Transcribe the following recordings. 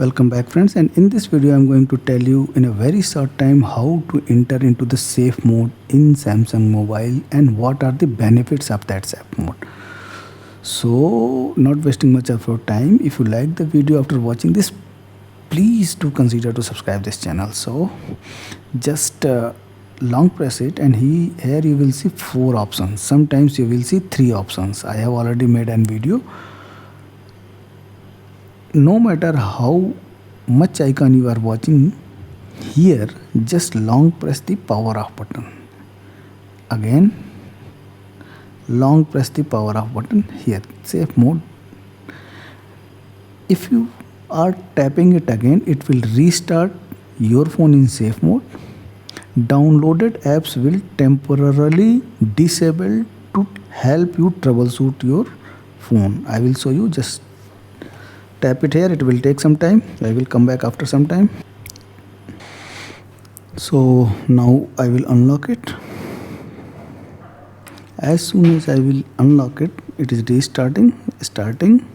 Welcome back friends, and in this video I'm going to tell you in a very short time how to enter into the safe mode in Samsung mobile and what are the benefits of that safe mode. So not wasting much of your time, if you like the video after watching this, please do consider to subscribe this channel. So just long press it and here you will see 4 options. Sometimes you will see 3 options. I have already made a video. No matter how much icon you are watching here, just long press the power off button. Again long press the power off button here, safe mode. If you are tapping it again, it will restart your phone in safe mode. Downloaded apps will temporarily disable to help you troubleshoot your phone. I will show you. Just tap it here. It will take some time. I will come back after some time. So now I will unlock it. As soon as I will unlock it, it is starting,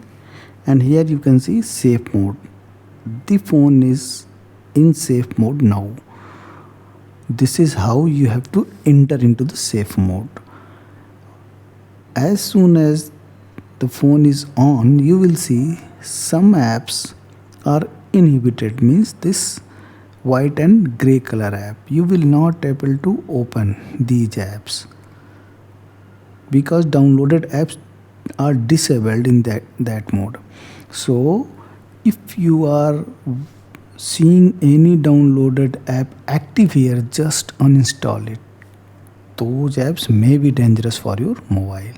and here you can see safe mode. The phone is in safe mode now. This is how you have to enter into the safe mode. As soon as the phone is on, you will see some apps are inhibited, means this white and gray color app. You will not able to open these apps because downloaded apps are disabled in that mode. So if you are seeing any downloaded app active here, just uninstall it. Those apps may be dangerous for your mobile.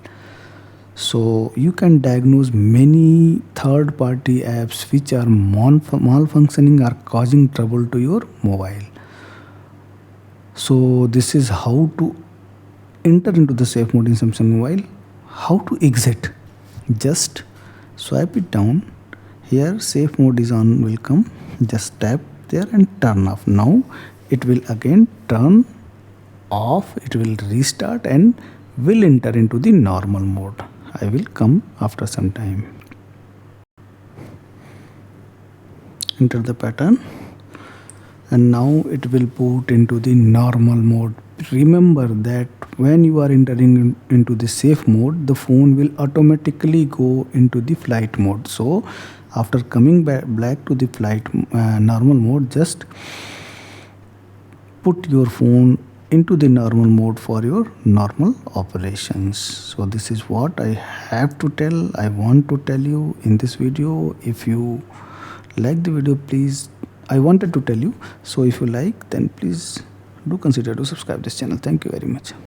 So you can diagnose many third-party apps which are malfunctioning or causing trouble to your mobile. So this is how to enter into the safe mode in Samsung mobile. How to exit? Just swipe it down. Here safe mode is on will come. Just tap there and turn off. Now it will again turn off. It will restart and will enter into the normal mode. I will come after some time. Enter the pattern and now it will boot into the normal mode. Remember that when you are entering into the safe mode, the phone will automatically go into the flight mode. So after coming back to the flight normal mode, just put your phone into the normal mode for your normal operations. So this is what I want to tell you in this video. If you like the video, please, I wanted to tell you. So if you like, then please do consider to subscribe this channel. Thank you very much.